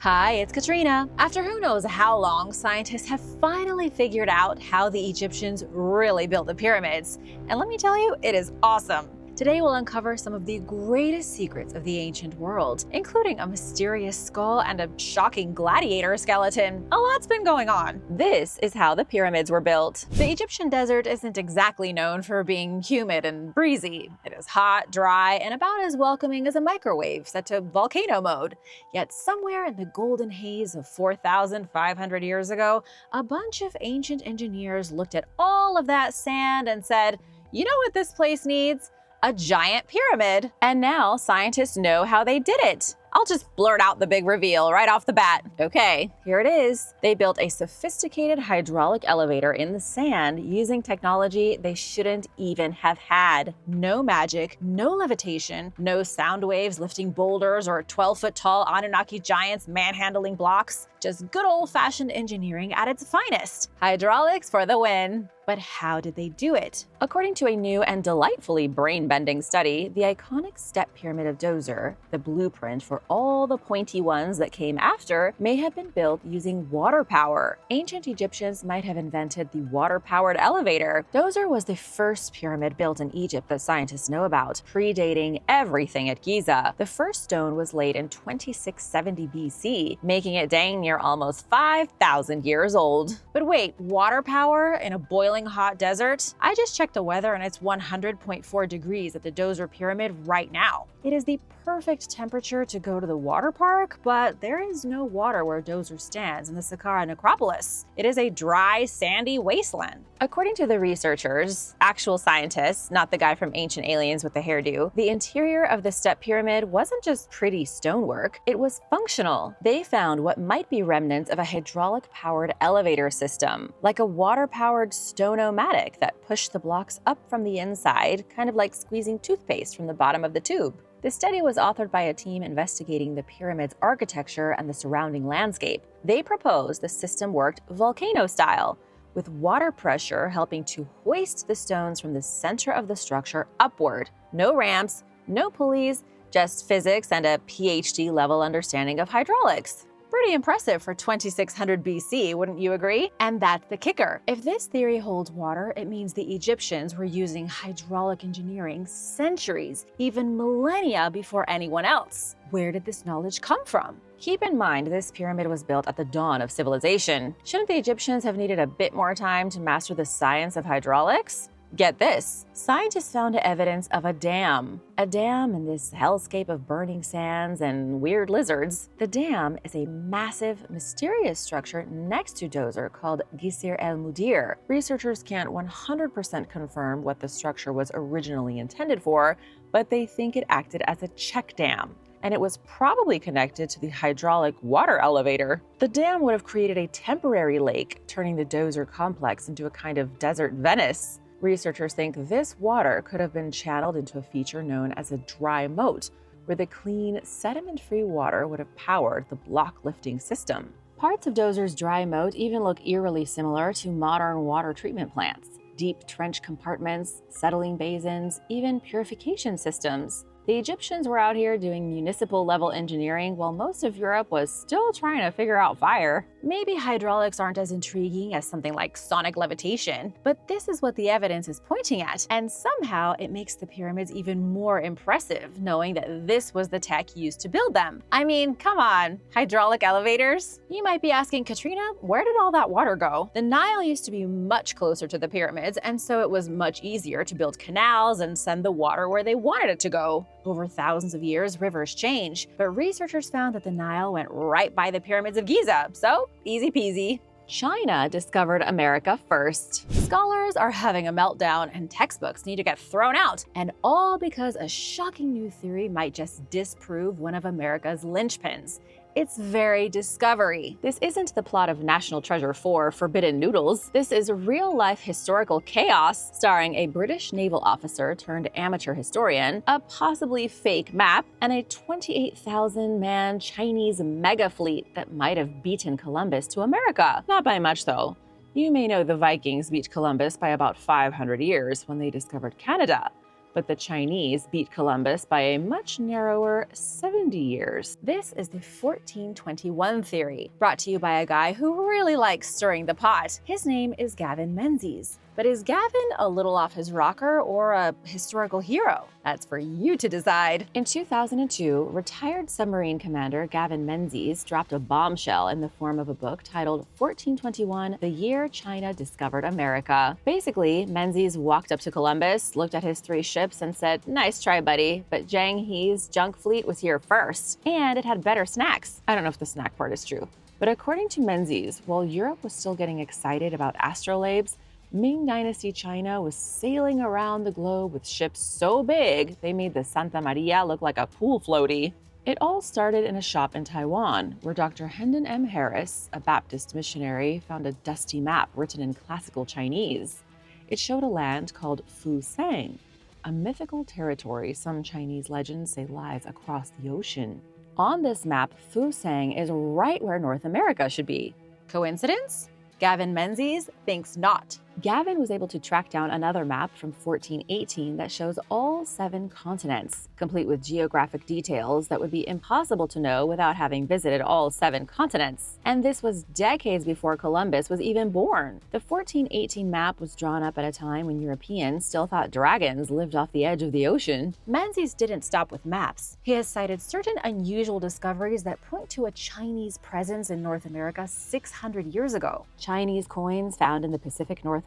Hi, it's Katrina. After who knows how long, scientists have finally figured out how the Egyptians really built the pyramids. And let me tell you, it is awesome. Today we'll uncover some of the greatest secrets of the ancient world, including a mysterious skull and a shocking gladiator skeleton. A lot's been going on. This is how the pyramids were built. The Egyptian desert isn't exactly known for being humid and breezy. It is hot, dry, and about as welcoming as a microwave set to volcano mode. Yet somewhere in the golden haze of 4,500 years ago, a bunch of ancient engineers looked at all of that sand and said, "You know what this place needs? A giant pyramid." And now scientists know how they did it. I'll just blurt out the big reveal right off the bat. Okay, here it is. They built a sophisticated hydraulic elevator in the sand using technology they shouldn't even have had. No magic, no levitation, no sound waves lifting boulders or 12-foot-tall Anunnaki giants manhandling blocks. Just good old-fashioned engineering at its finest. Hydraulics for the win. But how did they do it? According to a new and delightfully brain-bending study, the iconic step pyramid of Djoser, the blueprint for all the pointy ones that came after, may have been built using water power. Ancient Egyptians might have invented the water-powered elevator. Djoser was the first pyramid built in Egypt that scientists know about, predating everything at Giza. The first stone was laid in 2670 BC, making it dang near almost 5,000 years old. But wait, water power in a boiling hot desert? I just checked the weather and it's 100.4 degrees at the Djoser pyramid right now. It is the perfect temperature to go to the water park, but there is no water where Djoser stands in the Saqqara necropolis. It is a dry, sandy wasteland. According to the researchers, actual scientists, not the guy from Ancient Aliens with the hairdo, the interior of the step pyramid wasn't just pretty stonework, it was functional. They found what might be remnants of a hydraulic-powered elevator system, like a water-powered stone-o-matic that pushed the blocks up from the inside, kind of like squeezing toothpaste from the bottom of the tube. The study was authored by a team investigating the pyramid's architecture and the surrounding landscape. They proposed the system worked volcano-style, with water pressure helping to hoist the stones from the center of the structure upward. No ramps, no pulleys, just physics and a PhD-level understanding of hydraulics. Pretty impressive for 2600 BC, wouldn't you agree? And that's the kicker. If this theory holds water, it means the Egyptians were using hydraulic engineering centuries, even millennia before anyone else. Where did this knowledge come from? Keep in mind, this pyramid was built at the dawn of civilization. Shouldn't the Egyptians have needed a bit more time to master the science of hydraulics? Get this, scientists found evidence of a dam. A dam in this hellscape of burning sands and weird lizards. The dam is a massive, mysterious structure next to Djoser called Djoser el-Mudir. Researchers can't 100% confirm what the structure was originally intended for, but they think it acted as a check dam, and it was probably connected to the hydraulic water elevator. The dam would have created a temporary lake, turning the Djoser complex into a kind of desert Venice. Researchers think this water could have been channeled into a feature known as a dry moat, where the clean, sediment-free water would have powered the block-lifting system. Parts of Djoser's dry moat even look eerily similar to modern water treatment plants. Deep trench compartments, settling basins, even purification systems. The Egyptians were out here doing municipal-level engineering while most of Europe was still trying to figure out fire. Maybe hydraulics aren't as intriguing as something like sonic levitation, but this is what the evidence is pointing at, and somehow it makes the pyramids even more impressive, knowing that this was the tech used to build them. I mean, come on, hydraulic elevators? You might be asking, Katrina, where did all that water go? The Nile used to be much closer to the pyramids, and so it was much easier to build canals and send the water where they wanted it to go. Over thousands of years, rivers change, but researchers found that the Nile went right by the pyramids of Giza, so easy peasy. China discovered America first. Scholars are having a meltdown and textbooks need to get thrown out, and all because a shocking new theory might just disprove one of America's linchpins. It's very Discovery. This isn't the plot of National Treasure 4 Forbidden Noodles. This is real-life historical chaos starring a British naval officer turned amateur historian, a possibly fake map, and a 28,000-man Chinese mega fleet that might have beaten Columbus to America. Not by much, though. You may know the Vikings beat Columbus by about 500 years when they discovered Canada. but the Chinese beat Columbus by a much narrower 70 years. This is the 1421 theory, brought to you by a guy who really likes stirring the pot. His name is Gavin Menzies. But is Gavin a little off his rocker or a historical hero? That's for you to decide. In 2002, retired submarine commander Gavin Menzies dropped a bombshell in the form of a book titled 1421, The Year China Discovered America. Basically, Menzies walked up to Columbus, looked at his 3 ships, and said, "Nice try, buddy, but Zhang He's junk fleet was here first, and it had better snacks." I don't know if the snack part is true. But according to Menzies, while Europe was still getting excited about astrolabes, Ming Dynasty China was sailing around the globe with ships so big they made the Santa Maria look like a pool floaty. It all started in a shop in Taiwan, where Dr. Hendon M. Harris, a Baptist missionary, found a dusty map written in classical Chinese. It showed a land called Fusang, a mythical territory some Chinese legends say lies across the ocean. On this map, Fusang is right where North America should be. Coincidence? Gavin Menzies thinks not. Gavin was able to track down another map from 1418 that shows all 7 continents, complete with geographic details that would be impossible to know without having visited all 7 continents. And this was decades before Columbus was even born. The 1418 map was drawn up at a time when Europeans still thought dragons lived off the edge of the ocean. Menzies didn't stop with maps. He has cited certain unusual discoveries that point to a Chinese presence in North America 600 years ago. Chinese coins found in the Pacific Northwest,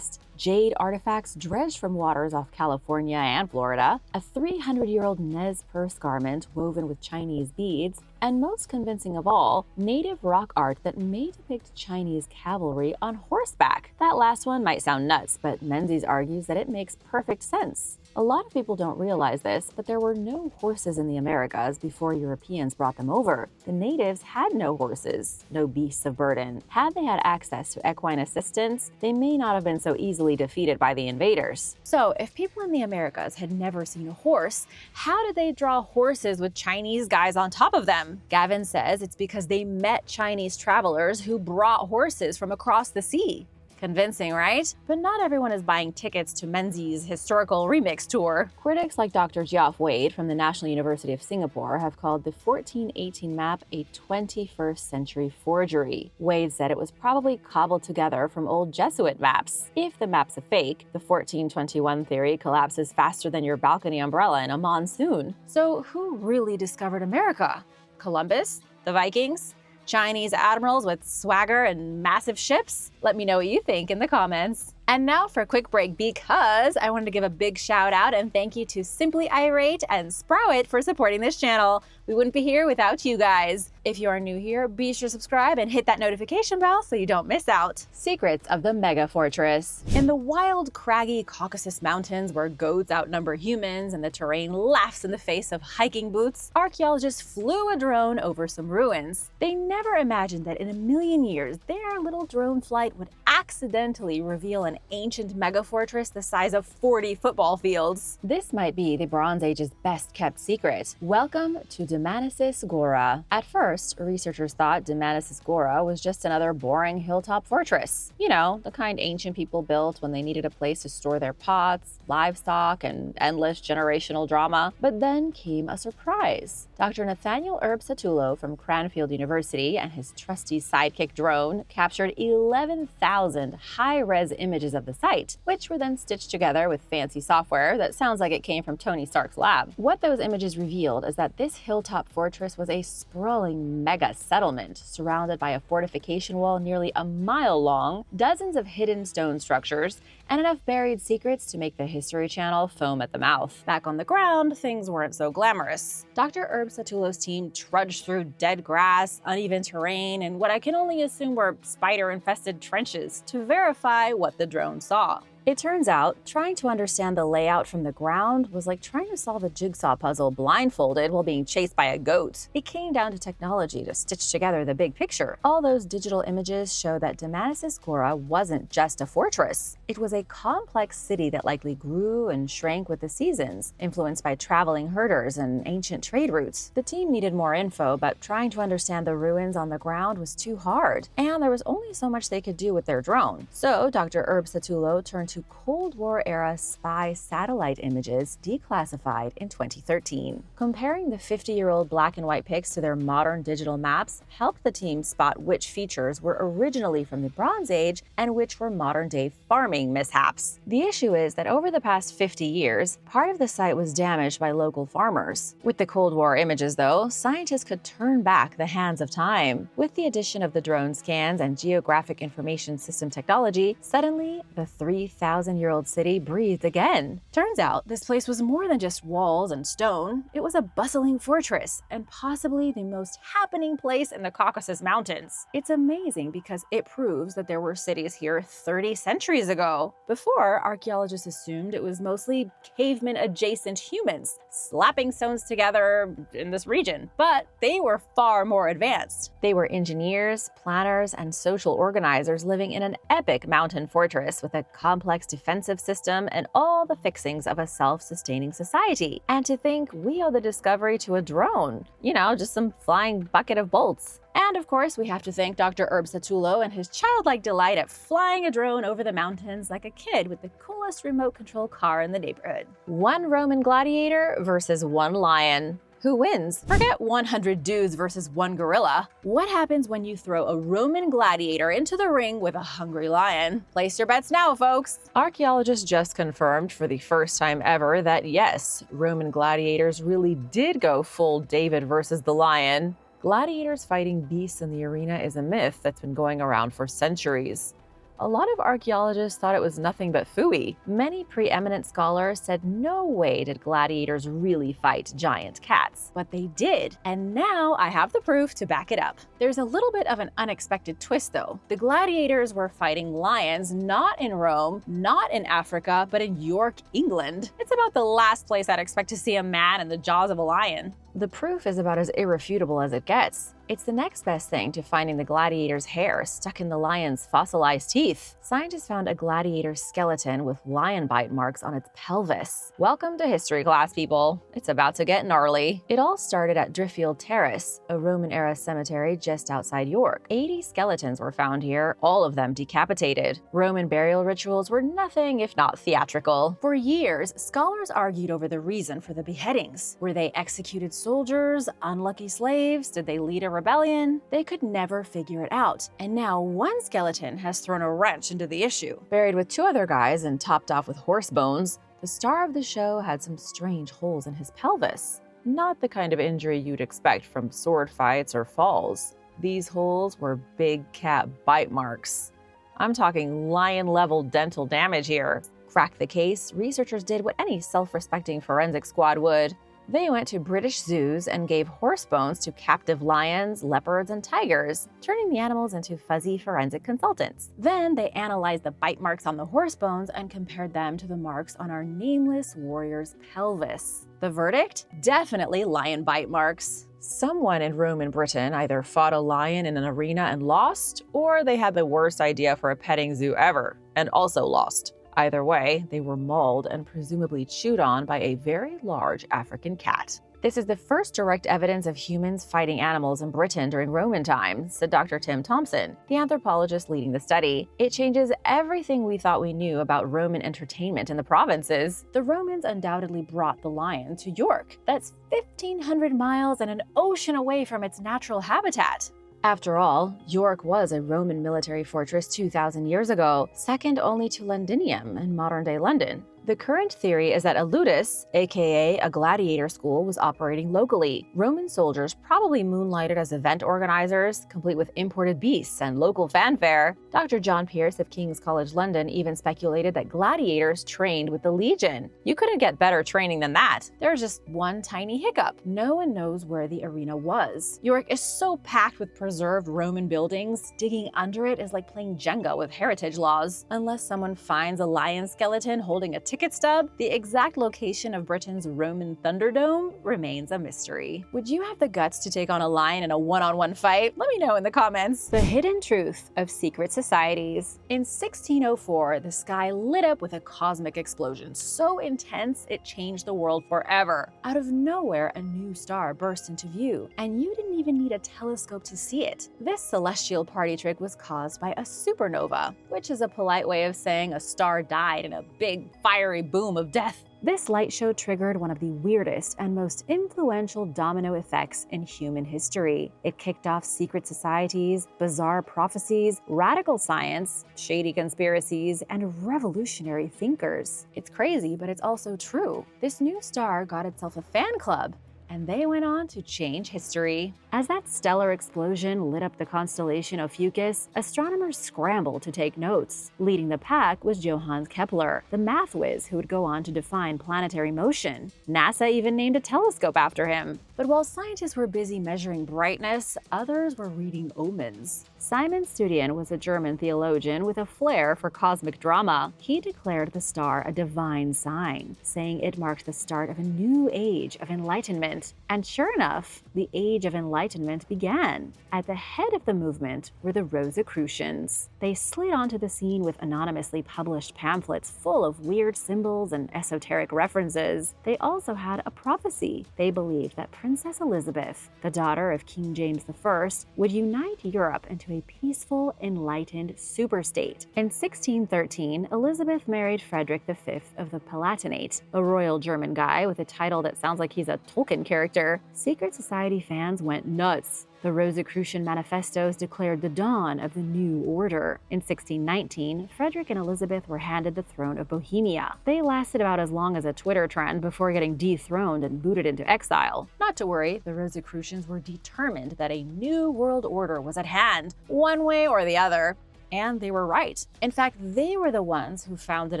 jade artifacts dredged from waters off California and Florida, a 300-year-old Nez Perce garment woven with Chinese beads, and most convincing of all, native rock art that may depict Chinese cavalry on horseback. That last one might sound nuts, but Menzies argues that it makes perfect sense. A lot of people don't realize this, but there were no horses in the Americas before Europeans brought them over. The natives had no horses, no beasts of burden. Had they had access to equine assistance, they may not have been so easily defeated by the invaders. So, if people in the Americas had never seen a horse, how did they draw horses with Chinese guys on top of them? Gavin says it's because they met Chinese travelers who brought horses from across the sea. Convincing, right? But not everyone is buying tickets to Menzies' historical remix tour. Critics like Dr. Geoff Wade from the National University of Singapore have called the 1418 map a 21st century forgery. Wade said it was probably cobbled together from old Jesuit maps. If the map's a fake, the 1421 theory collapses faster than your balcony umbrella in a monsoon. So who really discovered America? Columbus? The Vikings? Chinese admirals with swagger and massive ships? Let me know what you think in the comments. And now for a quick break, because I wanted to give a big shout out and thank you to Simply Irate and Sprout for supporting this channel. We wouldn't be here without you guys. If you are new here, be sure to subscribe and hit that notification bell so you don't miss out. Secrets of the Mega Fortress. In the wild, craggy Caucasus Mountains where goats outnumber humans and the terrain laughs in the face of hiking boots, archaeologists flew a drone over some ruins. They never imagined that in a million years, their little drone flight would accidentally reveal an ancient megafortress the size of 40 football fields. This might be the Bronze Age's best-kept secret. Welcome to Dmanisi Gora. At first, researchers thought Dmanisi Gora was just another boring hilltop fortress. You know, the kind ancient people built when they needed a place to store their pots, livestock, and endless generational drama. But then came a surprise. Dr. Nathaniel Erb Satulo from Cranfield University and his trusty sidekick drone captured 11,000 high-res images of the site, which were then stitched together with fancy software that sounds like it came from Tony Stark's lab. What those images revealed is that this hilltop fortress was a sprawling mega settlement surrounded by a fortification wall nearly a mile long, dozens of hidden stone structures, and enough buried secrets to make the History Channel foam at the mouth. Back on the ground, things weren't so glamorous. Dr. Erb Satulo's team trudged through dead grass, uneven terrain, and what I can only assume were spider-infested trenches to verify what the drone saw. It turns out, trying to understand the layout from the ground was like trying to solve a jigsaw puzzle blindfolded while being chased by a goat. It came down to technology to stitch together the big picture. All those digital images show that Dmanisi Gora wasn't just a fortress. It was a complex city that likely grew and shrank with the seasons, influenced by traveling herders and ancient trade routes. The team needed more info, but trying to understand the ruins on the ground was too hard, and there was only so much they could do with their drone. So Dr. Erb Satulo turned to to Cold War-era spy satellite images declassified in 2013. Comparing the 50-year-old black and white pics to their modern digital maps helped the team spot which features were originally from the Bronze Age and which were modern-day farming mishaps. The issue is that over the past 50 years, part of the site was damaged by local farmers. With the Cold War images, though, scientists could turn back the hands of time. With the addition of the drone scans and geographic information system technology, suddenly the 3,000-year-old city breathed again. Turns out, this place was more than just walls and stone. It was a bustling fortress, and possibly the most happening place in the Caucasus Mountains. It's amazing because it proves that there were cities here 30 centuries ago. Before, archaeologists assumed it was mostly caveman-adjacent humans, slapping stones together in this region. But they were far more advanced. They were engineers, planners, and social organizers living in an epic mountain fortress with a complex defensive system and all the fixings of a self-sustaining society. And to think we owe the discovery to a drone. You know, just some flying bucket of bolts. And of course, we have to thank Dr. Herb Satullo and his childlike delight at flying a drone over the mountains like a kid with the coolest remote control car in the neighborhood. One Roman gladiator versus one lion. Who wins? Forget 100 dudes versus one gorilla. What happens when you throw a Roman gladiator into the ring with a hungry lion? Place your bets now, folks. Archaeologists just confirmed for the first time ever that yes, Roman gladiators really did go full David versus the lion. Gladiators fighting beasts in the arena is a myth that's been going around for centuries. A lot of archaeologists thought it was nothing but phooey. Many preeminent scholars said no way did gladiators really fight giant cats. But they did, and now I have the proof to back it up. There's a little bit of an unexpected twist though. The gladiators were fighting lions not in Rome, not in Africa, but in York, England. It's about the last place I'd expect to see a man in the jaws of a lion. The proof is about as irrefutable as it gets. It's the next best thing to finding the gladiator's hair stuck in the lion's fossilized teeth. Scientists found a gladiator's skeleton with lion bite marks on its pelvis. Welcome to history class, people. It's about to get gnarly. It all started at Driffield Terrace, a Roman-era cemetery just outside York. 80 skeletons were found here, all of them decapitated. Roman burial rituals were nothing if not theatrical. For years, scholars argued over the reason for the beheadings. Were they executed soldiers, unlucky slaves? Did they lead a rebellion? They could never figure it out. And now one skeleton has thrown a wrench into the issue. Buried with two other guys and topped off with horse bones, the star of the show had some strange holes in his pelvis. Not the kind of injury you'd expect from sword fights or falls. These holes were big cat bite marks. I'm talking lion-level dental damage here. Crack the case, researchers did what any self-respecting forensic squad would. They went to British zoos and gave horse bones to captive lions, leopards, and tigers, turning the animals into fuzzy forensic consultants. Then they analyzed the bite marks on the horse bones and compared them to the marks on our nameless warrior's pelvis. The verdict? Definitely lion bite marks. Someone in Roman Britain either fought a lion in an arena and lost, or they had the worst idea for a petting zoo ever, and also lost. Either way, they were mauled and presumably chewed on by a very large African cat. This is the first direct evidence of humans fighting animals in Britain during Roman times, said Dr. Tim Thompson, the anthropologist leading the study. It changes everything we thought we knew about Roman entertainment in the provinces. The Romans undoubtedly brought the lion to York. That's 1,500 miles and an ocean away from its natural habitat. After all, York was a Roman military fortress 2,000 years ago, second only to Londinium in modern-day London. The current theory is that a ludus, aka a gladiator school, was operating locally. Roman soldiers probably moonlighted as event organizers, complete with imported beasts and local fanfare. Dr. John Pierce of King's College London even speculated that gladiators trained with the Legion. You couldn't get better training than that. There's just one tiny hiccup. No one knows where the arena was. York is so packed with preserved Roman buildings, digging under it is like playing Jenga with heritage laws. Unless someone finds a lion skeleton holding a ticket stub, the exact location of Britain's Roman Thunderdome remains a mystery. Would you have the guts to take on a lion in a one-on-one fight? Let me know in the comments. The hidden truth of secret societies. In 1604, the sky lit up with a cosmic explosion so intense it changed the world forever. Out of nowhere, a new star burst into view, and you didn't even need a telescope to see it. This celestial party trick was caused by a supernova, which is a polite way of saying a star died in a big fiery boom of death. This light show triggered one of the weirdest and most influential domino effects in human history. It kicked off secret societies, bizarre prophecies, radical science, shady conspiracies, and revolutionary thinkers. It's crazy, but it's also true. This new star got itself a fan club, and they went on to change history. As that stellar explosion lit up the constellation of Fucus, astronomers scrambled to take notes. Leading the pack was Johannes Kepler, the math whiz who would go on to define planetary motion. NASA even named a telescope after him. But while scientists were busy measuring brightness, others were reading omens. Simon Studian was a German theologian with a flair for cosmic drama. He declared the star a divine sign, saying it marked the start of a new age of enlightenment. And sure enough, the age of enlightenment began. At the head of the movement were the Rosicrucians. They slid onto the scene with anonymously published pamphlets full of weird symbols and esoteric references. They also had a prophecy. They believed that Princess Elizabeth, the daughter of King James I, would unite Europe into a peaceful, enlightened superstate. In 1613, Elizabeth married Frederick V of the Palatinate, a royal German guy with a title that sounds like he's a Tolkien character. Secret society fans went nuts. The Rosicrucian manifestos declared the dawn of the new order. In 1619, Frederick and Elizabeth were handed the throne of Bohemia. They lasted about as long as a Twitter trend before getting dethroned and booted into exile. Not to worry, the Rosicrucians were determined that a new world order was at hand, one way or the other. And they were right. In fact, they were the ones who founded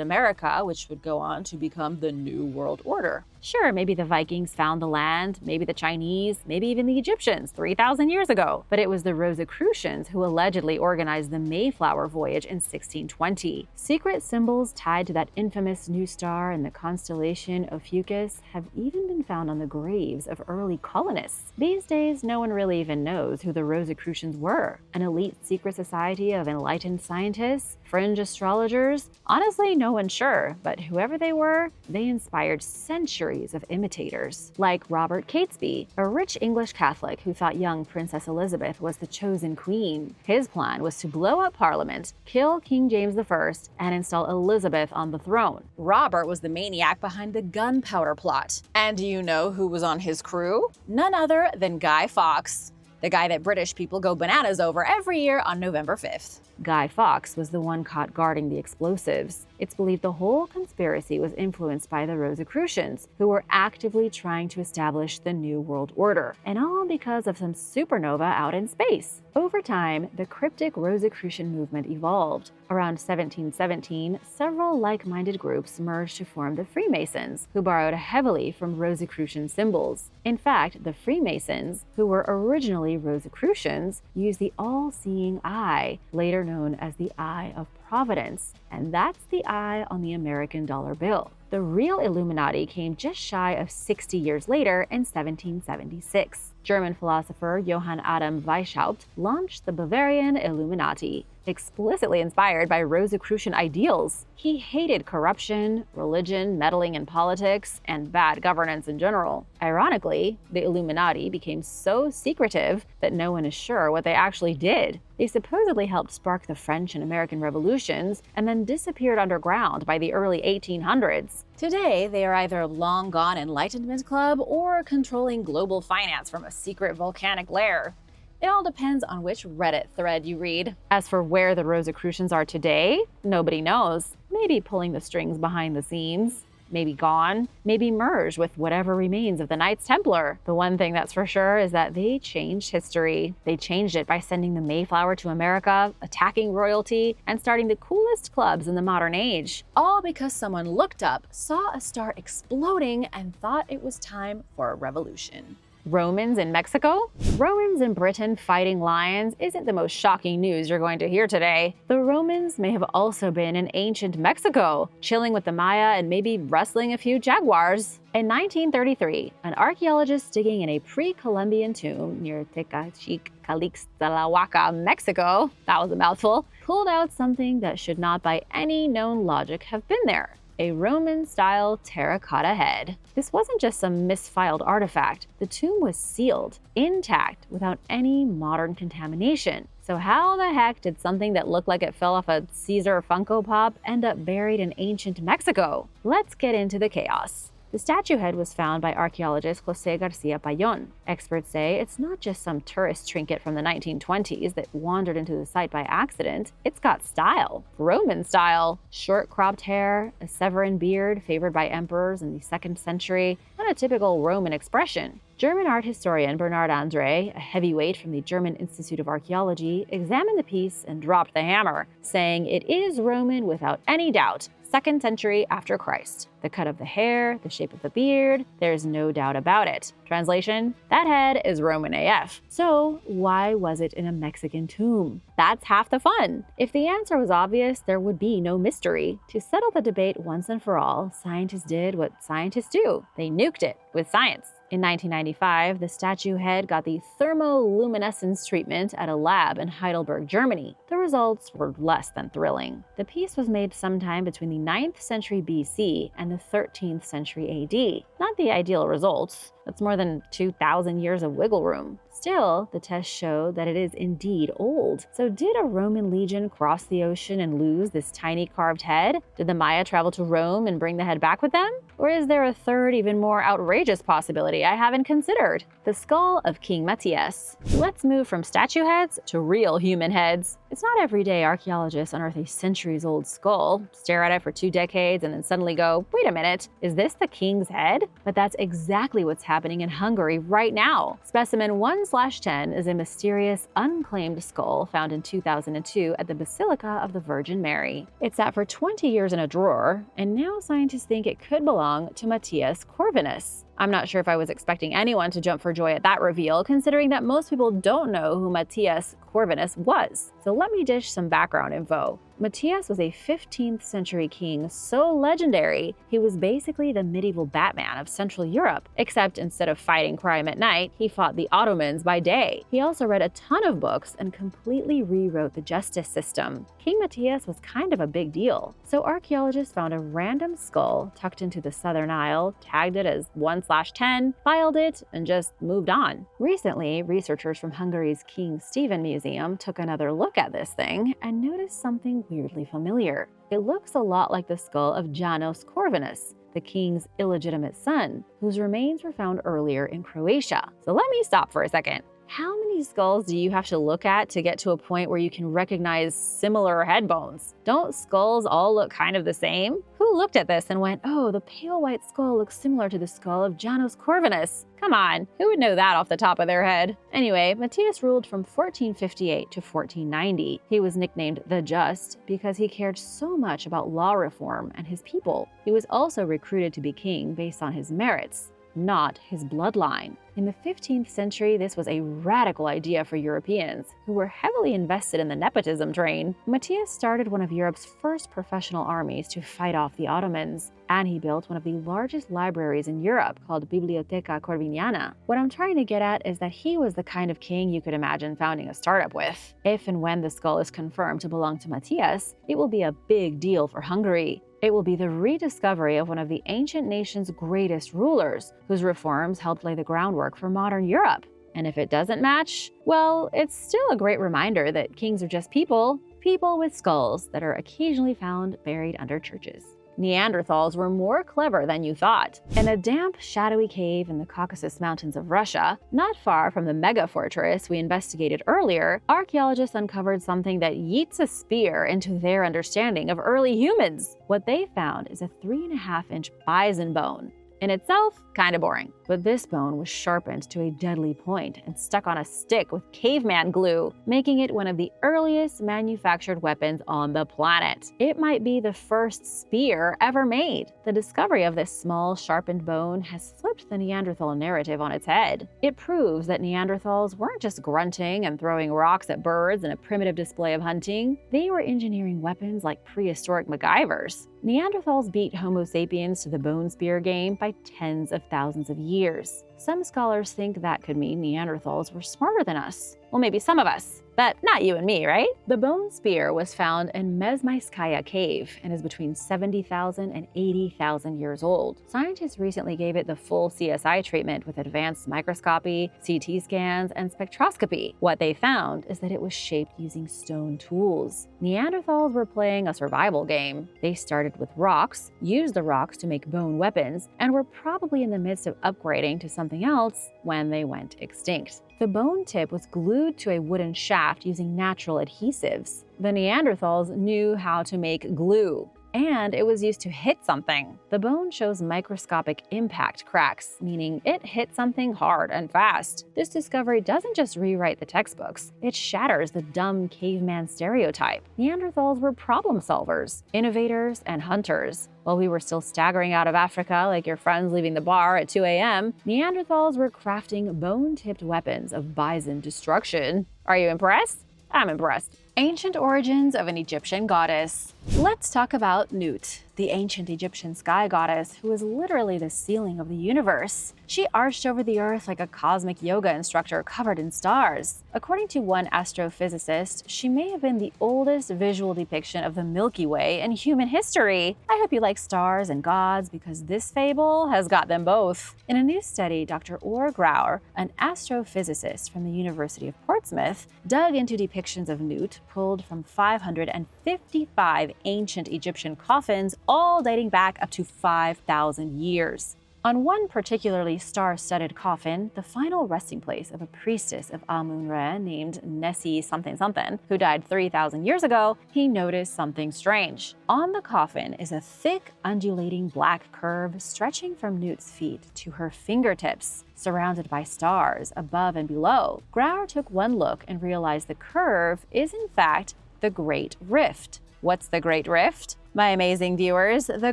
America, which would go on to become the New World Order. Sure, maybe the Vikings found the land, maybe the Chinese, maybe even the Egyptians 3,000 years ago. But it was the Rosicrucians who allegedly organized the Mayflower voyage in 1620. Secret symbols tied to that infamous new star in the constellation of Fucus have even been found on the graves of early colonists. These days, no one really even knows who the Rosicrucians were. An elite secret society of enlightened scientists, fringe astrologers? Honestly, no one's sure, but whoever they were, they inspired centuries of imitators. Like Robert Catesby, a rich English Catholic who thought young Princess Elizabeth was the chosen queen. His plan was to blow up Parliament, kill King James I, and install Elizabeth on the throne. Robert was the maniac behind the gunpowder plot. And do you know who was on his crew? None other than Guy Fawkes, the guy that British people go bananas over every year on November 5th. Guy Fawkes was the one caught guarding the explosives. It's believed the whole conspiracy was influenced by the Rosicrucians, who were actively trying to establish the New World Order, and all because of some supernova out in space. Over time, the cryptic Rosicrucian movement evolved. Around 1717, several like-minded groups merged to form the Freemasons, who borrowed heavily from Rosicrucian symbols. In fact, the Freemasons, who were originally Rosicrucians, used the all-seeing eye, later known as the Eye of Providence, and that's the eye on the American dollar bill. The real Illuminati came just shy of 60 years later in 1776. German philosopher Johann Adam Weishaupt launched the Bavarian Illuminati, explicitly inspired by Rosicrucian ideals. He hated corruption, religion, meddling in politics, and bad governance in general. Ironically, the Illuminati became so secretive that no one is sure what they actually did. They supposedly helped spark the French and American revolutions and then disappeared underground by the early 1800s. Today, they are either a long-gone Enlightenment club or controlling global finance from a secret volcanic lair. It all depends on which Reddit thread you read. As for where the Rosicrucians are today, nobody knows. Maybe pulling the strings behind the scenes. Maybe gone, maybe merged with whatever remains of the Knights Templar. The one thing that's for sure is that they changed history. They changed it by sending the Mayflower to America, attacking royalty, and starting the coolest clubs in the modern age. All because someone looked up, saw a star exploding, and thought it was time for a revolution. Romans in Mexico? Romans in Britain fighting lions isn't the most shocking news you're going to hear today. The Romans may have also been in ancient Mexico, chilling with the Maya and maybe wrestling a few jaguars. In 1933, an archaeologist digging in a pre-Columbian tomb near Tecachicalixtlahuaca, Mexico, that was a mouthful, pulled out something that should not by any known logic have been there. A Roman-style terracotta head. This wasn't just some misfiled artifact. The tomb was sealed, intact, without any modern contamination. So how the heck did something that looked like it fell off a Caesar Funko Pop end up buried in ancient Mexico? Let's get into the chaos. The statue head was found by archaeologist José García Payón. Experts say it's not just some tourist trinket from the 1920s that wandered into the site by accident. It's got style. Roman style. Short cropped hair, a Severan beard favored by emperors in the 2nd century, and a typical Roman expression. German art historian Bernhard André, a heavyweight from the German Institute of Archaeology, examined the piece and dropped the hammer, saying it is Roman without any doubt. 2nd century after Christ. The cut of the hair, the shape of the beard, there's no doubt about it. Translation, that head is Roman AF. So why was it in a Mexican tomb? That's half the fun. If the answer was obvious, there would be no mystery. To settle the debate once and for all, scientists did what scientists do. They nuked it with science. In 1995, the statue head got the thermoluminescence treatment at a lab in Heidelberg, Germany. The results were less than thrilling. The piece was made sometime between the 9th century BC and the 13th century AD. Not the ideal results. That's more than 2,000 years of wiggle room. Still, the test showed that it is indeed old. So did a Roman legion cross the ocean and lose this tiny carved head? Did the Maya travel to Rome and bring the head back with them? Or is there a third, even more outrageous possibility I haven't considered? The skull of King Matthias. Let's move from statue heads to real human heads. It's not every day archaeologists unearth a centuries-old skull, stare at it for 2 decades, and then suddenly go, wait a minute, is this the king's head? But that's exactly what's happening in Hungary right now. Specimen 1/10 is a mysterious, unclaimed skull found in 2002 at the Basilica of the Virgin Mary. It sat for 20 years in a drawer, and now scientists think it could belong to Matthias Corvinus. I'm not sure if I was expecting anyone to jump for joy at that reveal, considering that most people don't know who Matthias Corvinus was. So let me dish some background info. Matthias was a 15th century king so legendary, he was basically the medieval Batman of Central Europe, except instead of fighting crime at night, he fought the Ottomans by day. He also read a ton of books and completely rewrote the justice system. King Matthias was kind of a big deal, so archaeologists found a random skull tucked into the Southern Isle, tagged it as 1/10, filed it, and just moved on. Recently, researchers from Hungary's King Stephen Museum took another look at this thing and noticed something weirdly familiar. It looks a lot like the skull of Janos Corvinus, the king's illegitimate son, whose remains were found earlier in Croatia. So let me stop for a second. How many skulls do you have to look at to get to a point where you can recognize similar head bones? Don't skulls all look kind of the same? Who looked at this and went, oh, the pale white skull looks similar to the skull of Janos Corvinus? Come on, who would know that off the top of their head? Anyway, Matthias ruled from 1458 to 1490. He was nicknamed the Just because he cared so much about law reform and his people. He was also recruited to be king based on his merits, not his bloodline. In the 15th century, this was a radical idea for Europeans, who were heavily invested in the nepotism train. Matthias started one of Europe's first professional armies to fight off the Ottomans, and he built one of the largest libraries in Europe called Biblioteca Corviniana. What I'm trying to get at is that he was the kind of king you could imagine founding a startup with. If and when the skull is confirmed to belong to Matthias, it will be a big deal for Hungary. It will be the rediscovery of one of the ancient nation's greatest rulers, whose reforms helped lay the groundwork for modern Europe. And if it doesn't match, well, it's still a great reminder that kings are just people with skulls that are occasionally found buried under churches. Neanderthals were more clever than you thought. In a damp, shadowy cave in the Caucasus Mountains of Russia, not far from the mega fortress we investigated earlier, archaeologists uncovered something that yeets a spear into their understanding of early humans. What they found is a 3.5-inch bison bone. In itself, kinda boring. But this bone was sharpened to a deadly point and stuck on a stick with caveman glue, making it one of the earliest manufactured weapons on the planet. It might be the first spear ever made. The discovery of this small, sharpened bone has flipped the Neanderthal narrative on its head. It proves that Neanderthals weren't just grunting and throwing rocks at birds in a primitive display of hunting. They were engineering weapons like prehistoric MacGyvers. Neanderthals beat Homo sapiens to the bone spear game by tens of thousands of years. Some scholars think that could mean Neanderthals were smarter than us. Well, maybe some of us, but not you and me, right? The bone spear was found in Mezmaiskaya cave and is between 70,000 and 80,000 years old. Scientists recently gave it the full CSI treatment with advanced microscopy, CT scans, and spectroscopy. What they found is that it was shaped using stone tools. Neanderthals were playing a survival game. They started with rocks, used the rocks to make bone weapons, and were probably in the midst of upgrading to something else when they went extinct. The bone tip was glued to a wooden shaft using natural adhesives. The Neanderthals knew how to make glue, and it was used to hit something. The bone shows microscopic impact cracks, meaning it hit something hard and fast. This discovery doesn't just rewrite the textbooks, it shatters the dumb caveman stereotype. Neanderthals were problem solvers, innovators, and hunters. While we were still staggering out of Africa like your friends leaving the bar at 2 a.m., Neanderthals were crafting bone-tipped weapons of bison destruction. Are you impressed? I'm impressed. Ancient origins of an Egyptian goddess. Let's talk about Nut, the ancient Egyptian sky goddess who was literally the ceiling of the universe. She arched over the earth like a cosmic yoga instructor covered in stars. According to one astrophysicist, she may have been the oldest visual depiction of the Milky Way in human history. I hope you like stars and gods because this fable has got them both. In a new study, Dr. Orr Grauer, an astrophysicist from the University of Portsmouth, dug into depictions of Nut pulled from 555 ancient Egyptian coffins, all dating back up to 5,000 years. On one particularly star-studded coffin, the final resting place of a priestess of Amun-Re named Nessie something, who died 3,000 years ago, he noticed something strange. On the coffin is a thick, undulating black curve stretching from Nut's feet to her fingertips, surrounded by stars above and below. Grauer took one look and realized the curve is in fact the Great Rift. What's the Great Rift? My amazing viewers, the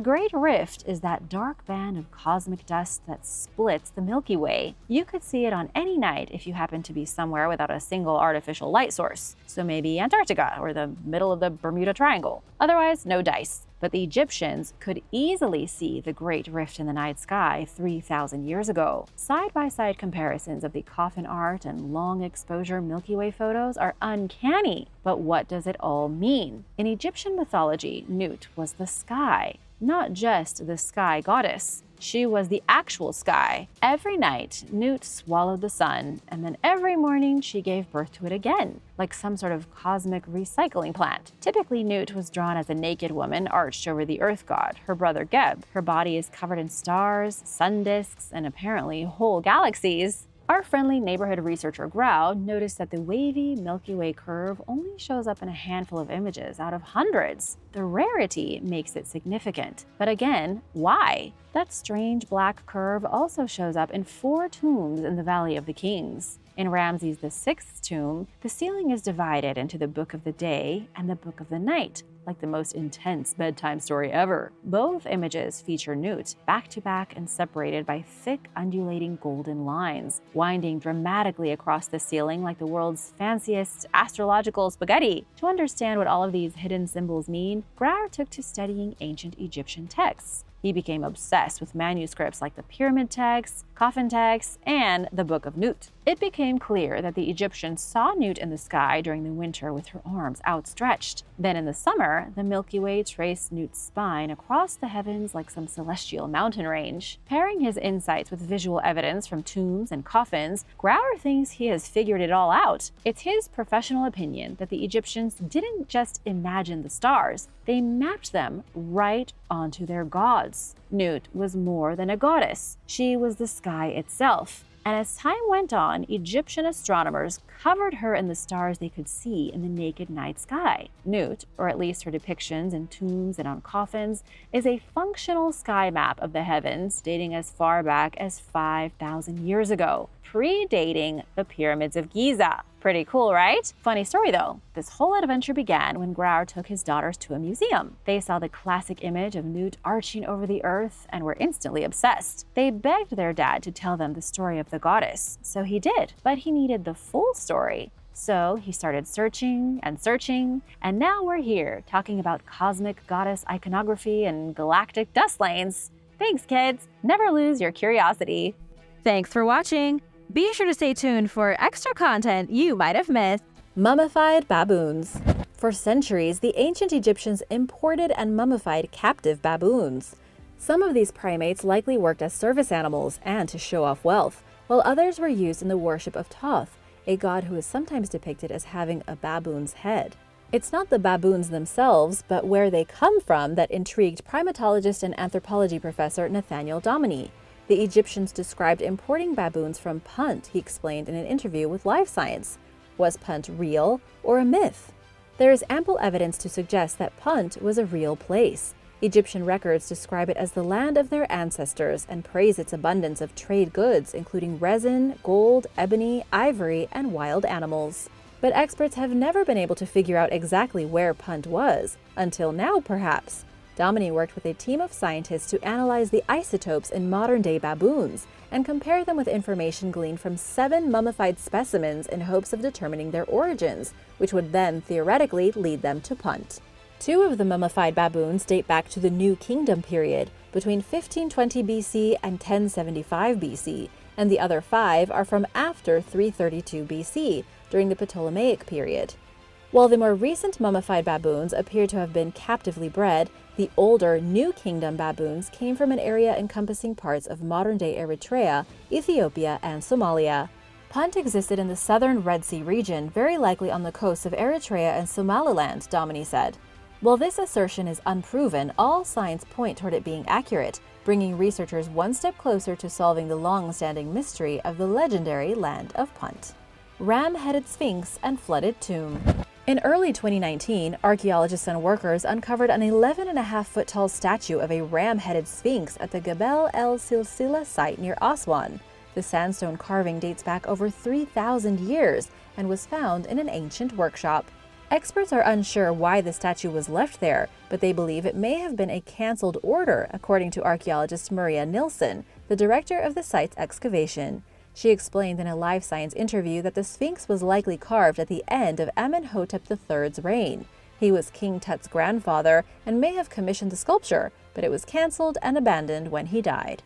Great Rift is that dark band of cosmic dust that splits the Milky Way. You could see it on any night if you happen to be somewhere without a single artificial light source, so maybe Antarctica or the middle of the Bermuda Triangle. Otherwise, no dice. But the Egyptians could easily see the Great Rift in the night sky 3,000 years ago. Side-by-side comparisons of the coffin art and long exposure Milky Way photos are uncanny. But what does it all mean? In Egyptian mythology, Nut was the sky, not just the sky goddess. She was the actual sky. Every night, Nut swallowed the sun, and then every morning she gave birth to it again, like some sort of cosmic recycling plant. Typically, Nut was drawn as a naked woman arched over the earth god, her brother Geb. Her body is covered in stars, sun disks, and apparently whole galaxies. Our friendly neighborhood researcher Grau noticed that the wavy Milky Way curve only shows up in a handful of images out of hundreds. The rarity makes it significant. But again, why? That strange black curve also shows up in 4 tombs in the Valley of the Kings. In Ramses VI's tomb, the ceiling is divided into the Book of the Day and the Book of the Night, like the most intense bedtime story ever. Both images feature Nut, back to back and separated by thick, undulating golden lines, winding dramatically across the ceiling like the world's fanciest astrological spaghetti. To understand what all of these hidden symbols mean, Grauer took to studying ancient Egyptian texts. He became obsessed with manuscripts like the pyramid texts, coffin texts, and the Book of Nut. It became clear that the Egyptians saw Nut in the sky during the winter with her arms outstretched. Then in the summer, the Milky Way traced Nut's spine across the heavens like some celestial mountain range. Pairing his insights with visual evidence from tombs and coffins, Grauer thinks he has figured it all out. It's his professional opinion that the Egyptians didn't just imagine the stars, they mapped them right onto their gods. Nut was more than a goddess. She was the sky itself. And as time went on, Egyptian astronomers covered her in the stars they could see in the naked night sky. Nut, or at least her depictions in tombs and on coffins, is a functional sky map of the heavens dating as far back as 5,000 years ago, predating the pyramids of Giza. Pretty cool, right? Funny story though, this whole adventure began when Grauer took his daughters to a museum. They saw the classic image of Nut arching over the earth and were instantly obsessed. They begged their dad to tell them the story of the goddess, so he did, but he needed the full story. So he started searching, and now we're here talking about cosmic goddess iconography and galactic dust lanes. Thanks, kids. Never lose your curiosity. Thanks for watching. Be sure to stay tuned for extra content you might have missed. Mummified baboons. For centuries, the ancient Egyptians imported and mummified captive baboons. Some of these primates likely worked as service animals and to show off wealth, while others were used in the worship of Thoth, a god who is sometimes depicted as having a baboon's head. It's not the baboons themselves, but where they come from that intrigued primatologist and anthropology professor Nathaniel Dominy. The Egyptians described importing baboons from Punt, he explained in an interview with Live Science. Was Punt real or a myth? There is ample evidence to suggest that Punt was a real place. Egyptian records describe it as the land of their ancestors and praise its abundance of trade goods, including resin, gold, ebony, ivory, and wild animals. But experts have never been able to figure out exactly where Punt was, until now perhaps. Dominy worked with a team of scientists to analyze the isotopes in modern-day baboons and compare them with information gleaned from 7 mummified specimens in hopes of determining their origins, which would then theoretically lead them to Punt. 2 of the mummified baboons date back to the New Kingdom period, between 1520 BC and 1075 BC, and the other 5 are from after 332 BC, during the Ptolemaic period. While the more recent mummified baboons appear to have been captively bred, the older New Kingdom baboons came from an area encompassing parts of modern-day Eritrea, Ethiopia, and Somalia. Punt existed in the southern Red Sea region, very likely on the coasts of Eritrea and Somaliland, Dominy said. While this assertion is unproven, all signs point toward it being accurate, bringing researchers one step closer to solving the long-standing mystery of the legendary land of Punt. Ram-headed Sphinx and flooded tomb. In early 2019, archaeologists and workers uncovered an 11.5-foot tall statue of a ram-headed sphinx at the Jebel El Silsila site near Aswan. The sandstone carving dates back over 3,000 years and was found in an ancient workshop. Experts are unsure why the statue was left there, but they believe it may have been a cancelled order, according to archaeologist Maria Nilsson, the director of the site's excavation. She explained in a Live Science interview that the Sphinx was likely carved at the end of Amenhotep III's reign. He was King Tut's grandfather and may have commissioned the sculpture, but it was cancelled and abandoned when he died.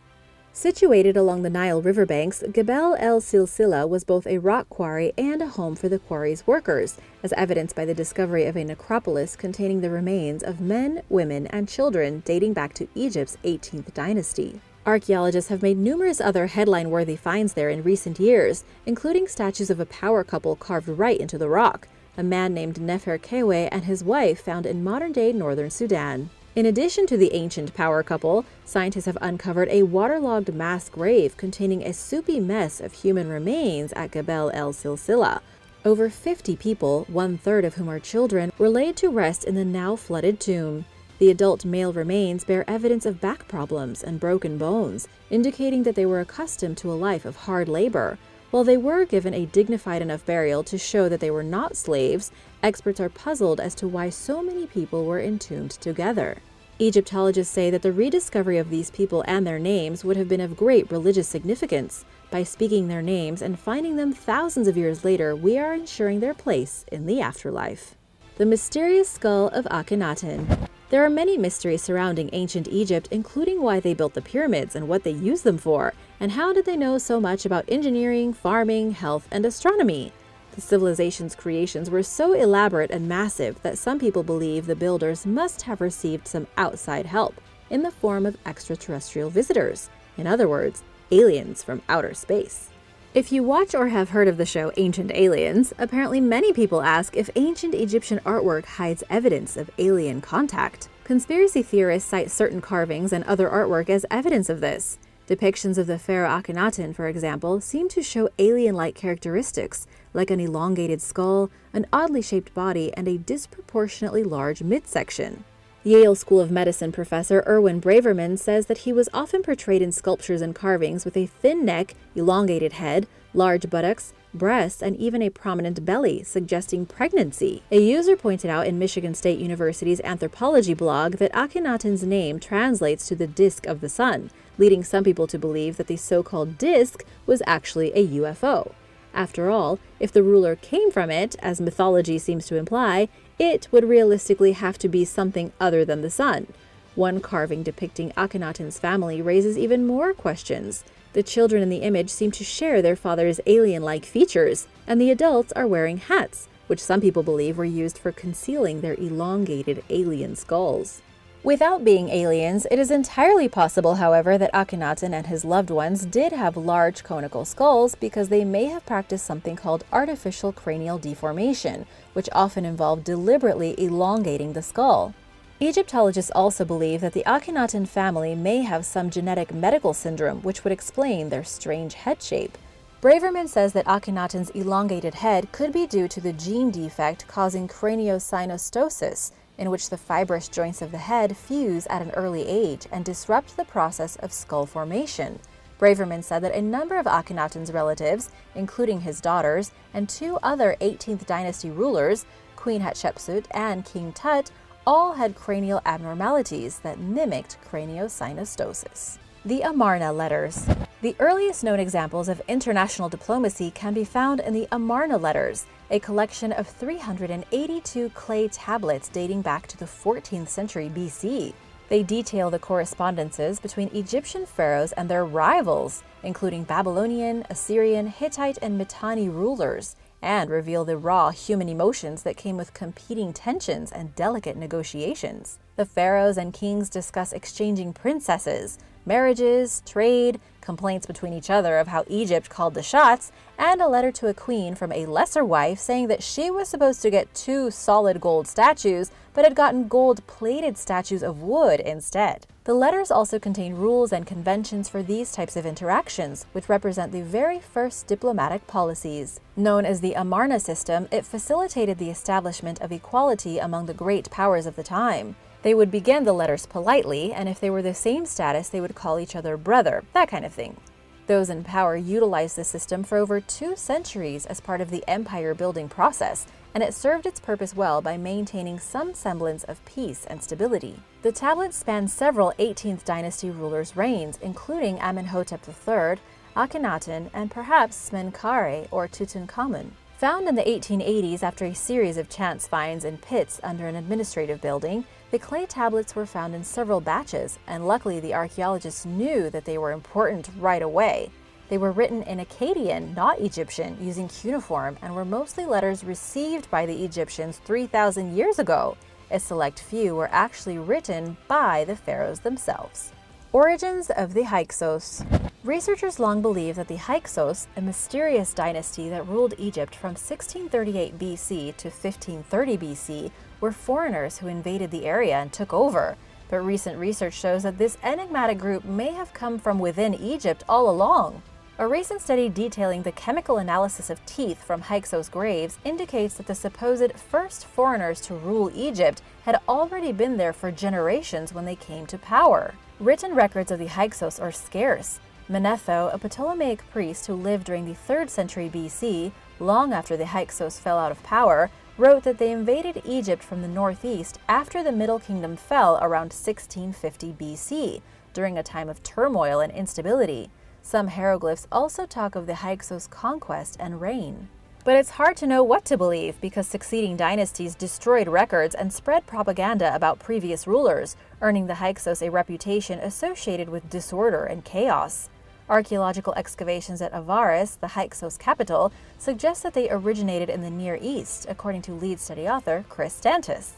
Situated along the Nile riverbanks, Jebel El Silsila was both a rock quarry and a home for the quarry's workers, as evidenced by the discovery of a necropolis containing the remains of men, women, and children dating back to Egypt's 18th dynasty. Archaeologists have made numerous other headline-worthy finds there in recent years, including statues of a power couple carved right into the rock, a man named Nefer Kewe and his wife found in modern-day northern Sudan. In addition to the ancient power couple, scientists have uncovered a waterlogged mass grave containing a soupy mess of human remains at Jebel El Silsila. Over 50 people, 1/3 of whom are children, were laid to rest in the now-flooded tomb. The adult male remains bear evidence of back problems and broken bones, indicating that they were accustomed to a life of hard labor. While they were given a dignified enough burial to show that they were not slaves, experts are puzzled as to why so many people were entombed together. Egyptologists say that the rediscovery of these people and their names would have been of great religious significance. By speaking their names and finding them thousands of years later, we are ensuring their place in the afterlife. The mysterious skull of Akhenaten. There are many mysteries surrounding ancient Egypt, including why they built the pyramids and what they used them for, and how did they know so much about engineering, farming, health, and astronomy. The civilization's creations were so elaborate and massive that some people believe the builders must have received some outside help in the form of extraterrestrial visitors. In other words, aliens from outer space. If you watch or have heard of the show Ancient Aliens, apparently many people ask if ancient Egyptian artwork hides evidence of alien contact. Conspiracy theorists cite certain carvings and other artwork as evidence of this. Depictions of the pharaoh Akhenaten, for example, seem to show alien-like characteristics, like an elongated skull, an oddly shaped body, and a disproportionately large midsection. Yale School of Medicine professor Erwin Braverman says that he was often portrayed in sculptures and carvings with a thin neck, elongated head, large buttocks, breasts, and even a prominent belly, suggesting pregnancy. A user pointed out in Michigan State University's anthropology blog that Akhenaten's name translates to the disk of the sun, leading some people to believe that the so-called disk was actually a UFO. After all, if the ruler came from it, as mythology seems to imply, it would realistically have to be something other than the sun. One carving depicting Akhenaten's family raises even more questions. The children in the image seem to share their father's alien-like features, and the adults are wearing hats, which some people believe were used for concealing their elongated alien skulls. Without being aliens, it is entirely possible, however, that Akhenaten and his loved ones did have large conical skulls because they may have practiced something called artificial cranial deformation, which often involved deliberately elongating the skull. Egyptologists also believe that the Akhenaten family may have some genetic medical syndrome which would explain their strange head shape. Braverman says that Akhenaten's elongated head could be due to the gene defect causing craniosynostosis, in which the fibrous joints of the head fuse at an early age and disrupt the process of skull formation. Braverman said that a number of Akhenaten's relatives, including his daughters and two other 18th dynasty rulers, Queen Hatshepsut and King Tut, all had cranial abnormalities that mimicked craniosynostosis. The Amarna letters. The earliest known examples of international diplomacy can be found in the Amarna letters, a collection of 382 clay tablets dating back to the 14th century BC. They detail the correspondences between Egyptian pharaohs and their rivals, including Babylonian, Assyrian, Hittite, and Mitanni rulers, and reveal the raw human emotions that came with competing tensions and delicate negotiations. The pharaohs and kings discuss exchanging princesses, marriages, trade, complaints between each other of how Egypt called the shots, and a letter to a queen from a lesser wife saying that she was supposed to get 2 solid gold statues, but had gotten gold-plated statues of wood instead. The letters also contain rules and conventions for these types of interactions, which represent the very first diplomatic policies. Known as the Amarna system, it facilitated the establishment of equality among the great powers of the time. They would begin the letters politely, and if they were the same status, they would call each other brother, that kind of thing. Those in power utilized the system for over 2 centuries as part of the empire-building process, and it served its purpose well by maintaining some semblance of peace and stability. The tablets span several 18th dynasty rulers' reigns, including Amenhotep III, Akhenaten, and perhaps Smenkhare or Tutankhamun. Found in the 1880s after a series of chance finds in pits under an administrative building, the clay tablets were found in several batches, and luckily the archaeologists knew that they were important right away. They were written in Akkadian, not Egyptian, using cuneiform, and were mostly letters received by the Egyptians 3,000 years ago. A select few were actually written by the pharaohs themselves. Origins of the Hyksos. Researchers long believed that the Hyksos, a mysterious dynasty that ruled Egypt from 1638 BC to 1530 BC, were foreigners who invaded the area and took over. But recent research shows that this enigmatic group may have come from within Egypt all along. A recent study detailing the chemical analysis of teeth from Hyksos graves indicates that the supposed first foreigners to rule Egypt had already been there for generations when they came to power. Written records of the Hyksos are scarce. Manetho, a Ptolemaic priest who lived during the 3rd century BC, long after the Hyksos fell out of power, wrote that they invaded Egypt from the northeast after the Middle Kingdom fell around 1650 BC, during a time of turmoil and instability. Some hieroglyphs also talk of the Hyksos' conquest and reign. But it's hard to know what to believe because succeeding dynasties destroyed records and spread propaganda about previous rulers, earning the Hyksos a reputation associated with disorder and chaos. Archaeological excavations at Avaris, the Hyksos capital, suggest that they originated in the Near East, according to lead study author Chris Stantis.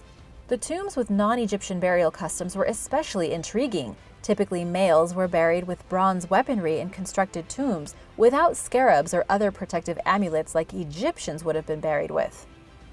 The tombs with non-Egyptian burial customs were especially intriguing. Typically, males were buried with bronze weaponry in constructed tombs, without scarabs or other protective amulets like Egyptians would have been buried with.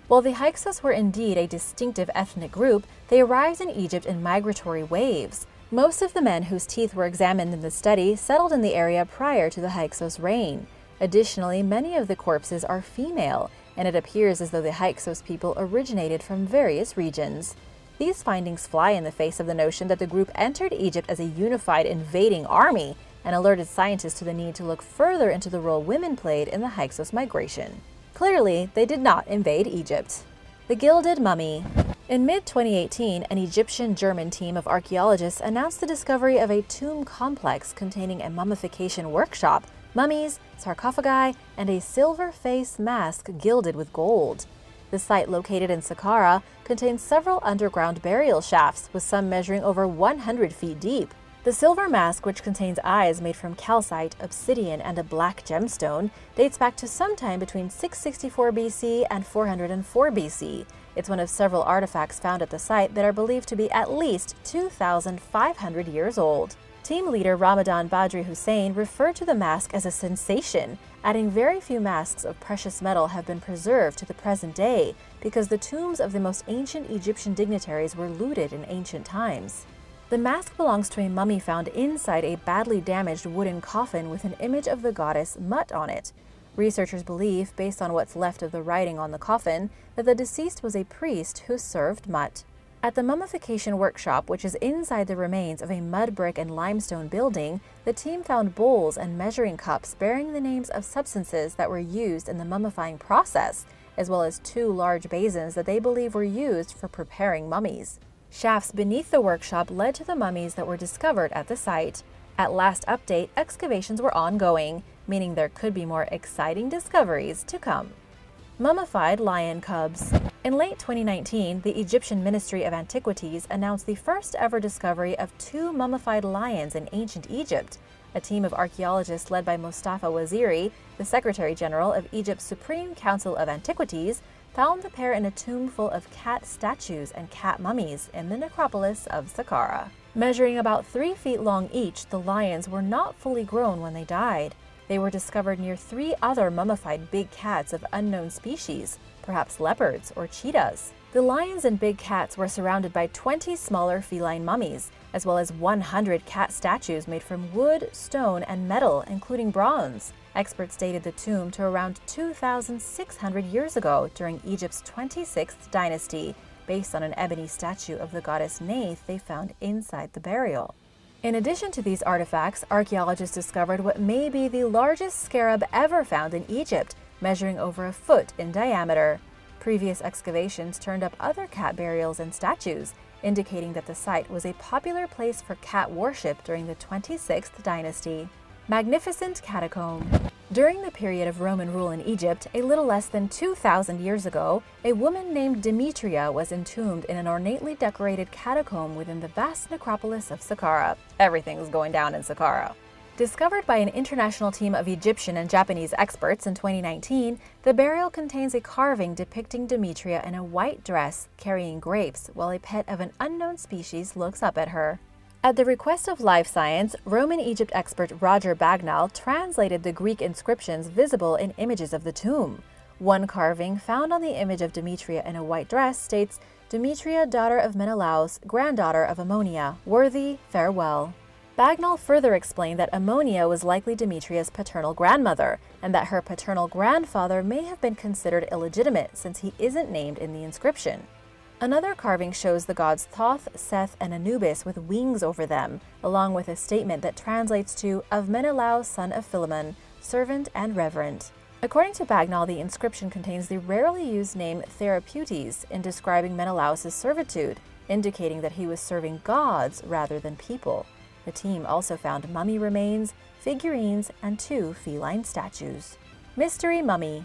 While the Hyksos were indeed a distinctive ethnic group, they arrived in Egypt in migratory waves. Most of the men whose teeth were examined in the study settled in the area prior to the Hyksos reign. Additionally, many of the corpses are female, and it appears as though the Hyksos people originated from various regions. These findings fly in the face of the notion that the group entered Egypt as a unified invading army and alerted scientists to the need to look further into the role women played in the Hyksos migration. Clearly, they did not invade Egypt. The Gilded Mummy. In mid-2018, an Egyptian-German team of archaeologists announced the discovery of a tomb complex containing a mummification workshop, mummies, sarcophagi, and a silver face mask gilded with gold. The site, located in Saqqara, contains several underground burial shafts, with some measuring over 100 feet deep. The silver mask, which contains eyes made from calcite, obsidian, and a black gemstone, dates back to sometime between 664 BC and 404 BC. It's one of several artifacts found at the site that are believed to be at least 2,500 years old. Team leader Ramadan Badri Hussein referred to the mask as a sensation, adding very few masks of precious metal have been preserved to the present day because the tombs of the most ancient Egyptian dignitaries were looted in ancient times. The mask belongs to a mummy found inside a badly damaged wooden coffin with an image of the goddess Mut on it. Researchers believe, based on what's left of the writing on the coffin, that the deceased was a priest who served Mut. At the mummification workshop, which is inside the remains of a mud brick and limestone building, the team found bowls and measuring cups bearing the names of substances that were used in the mummifying process, as well as 2 large basins that they believe were used for preparing mummies. Shafts beneath the workshop led to the mummies that were discovered at the site. At last update, excavations were ongoing, meaning there could be more exciting discoveries to come. Mummified lion cubs. In late 2019, the Egyptian Ministry of Antiquities announced the first ever discovery of 2 mummified lions in ancient Egypt. A team of archaeologists led by Mustafa Waziri, the Secretary General of Egypt's Supreme Council of Antiquities, found the pair in a tomb full of cat statues and cat mummies in the necropolis of Saqqara. Measuring about 3 feet long each, the lions were not fully grown when they died. They were discovered near 3 other mummified big cats of unknown species, perhaps leopards or cheetahs. The lions and big cats were surrounded by 20 smaller feline mummies, as well as 100 cat statues made from wood, stone, and metal, including bronze. Experts dated the tomb to around 2,600 years ago during Egypt's 26th dynasty, based on an ebony statue of the goddess Neith they found inside the burial. In addition to these artifacts, archaeologists discovered what may be the largest scarab ever found in Egypt, measuring over a foot in diameter. Previous excavations turned up other cat burials and statues, indicating that the site was a popular place for cat worship during the 26th dynasty. Magnificent catacomb. During the period of Roman rule in Egypt, a little less than 2,000 years ago, a woman named Demetria was entombed in an ornately decorated catacomb within the vast necropolis of Saqqara. Everything's going down in Saqqara. Discovered by an international team of Egyptian and Japanese experts in 2019, the burial contains a carving depicting Demetria in a white dress carrying grapes while a pet of an unknown species looks up at her. At the request of Life Science, Roman Egypt expert Roger Bagnall translated the Greek inscriptions visible in images of the tomb. One carving found on the image of Demetria in a white dress states, "Demetria, daughter of Menelaus, granddaughter of Ammonia, worthy, farewell." Bagnall further explained that Ammonia was likely Demetria's paternal grandmother, and that her paternal grandfather may have been considered illegitimate since he isn't named in the inscription. Another carving shows the gods Thoth, Seth, and Anubis with wings over them, along with a statement that translates to "of Menelaus, son of Philemon, servant and reverend." According to Bagnall, the inscription contains the rarely used name Therapeutes in describing Menelaus' servitude, indicating that he was serving gods rather than people. The team also found mummy remains, figurines, and 2 feline statues. Mystery Mummy.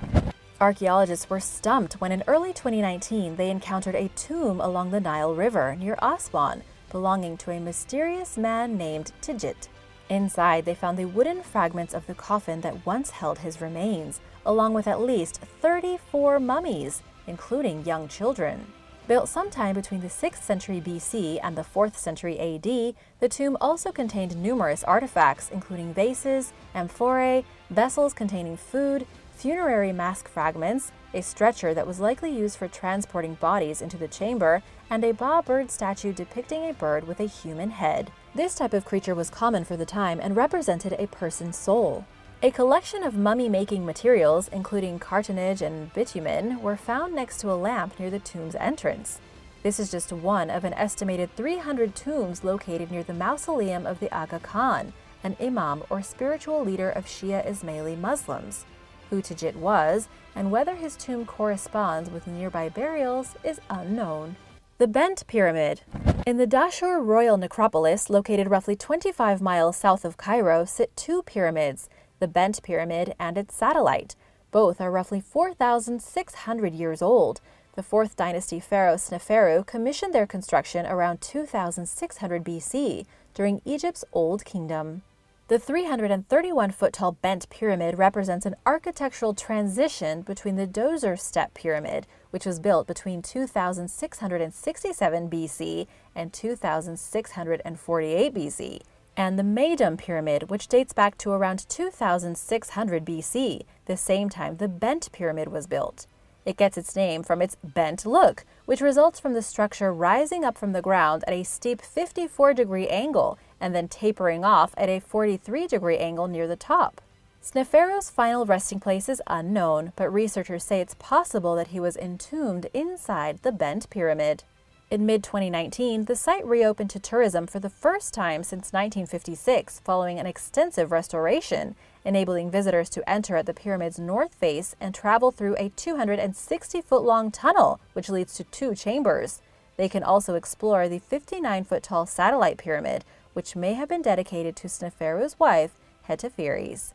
Archaeologists were stumped when in early 2019 they encountered a tomb along the Nile River near Aswan, belonging to a mysterious man named Tigit. Inside, they found the wooden fragments of the coffin that once held his remains, along with at least 34 mummies, including young children. Built sometime between the 6th century BC and the 4th century AD, the tomb also contained numerous artifacts, including vases, amphorae, vessels containing food, funerary mask fragments, a stretcher that was likely used for transporting bodies into the chamber, and a ba bird statue depicting a bird with a human head. This type of creature was common for the time and represented a person's soul. A collection of mummy-making materials, including cartonnage and bitumen, were found next to a lamp near the tomb's entrance. This is just one of an estimated 300 tombs located near the mausoleum of the Aga Khan, an imam or spiritual leader of Shia Ismaili Muslims. Who Tajit was, and whether his tomb corresponds with nearby burials, is unknown. The Bent Pyramid. In the Dashur Royal Necropolis, located roughly 25 miles south of Cairo, sit two pyramids, the Bent Pyramid and its satellite. Both are roughly 4,600 years old. The 4th dynasty pharaoh Sneferu commissioned their construction around 2600 BC during Egypt's Old Kingdom. The 331-foot-tall Bent Pyramid represents an architectural transition between the Djoser step pyramid, which was built between 2667 BC and 2648 BC, and the Meidum Pyramid, which dates back to around 2600 BC, the same time the Bent Pyramid was built. It gets its name from its bent look, which results from the structure rising up from the ground at a steep 54-degree angle and then tapering off at a 43-degree angle near the top. Sneferu's final resting place is unknown, but researchers say it's possible that he was entombed inside the Bent Pyramid. In mid-2019, the site reopened to tourism for the first time since 1956 following an extensive restoration, enabling visitors to enter at the pyramid's north face and travel through a 260-foot-long tunnel, which leads to two chambers. They can also explore the 59-foot-tall satellite pyramid, which may have been dedicated to Sneferu's wife, Hetepheres.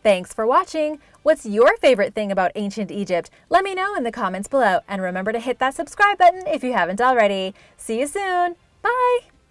Thanks for watching! What's your favorite thing about ancient Egypt? Let me know in the comments below, and remember to hit that subscribe button if you haven't already. See you soon! Bye!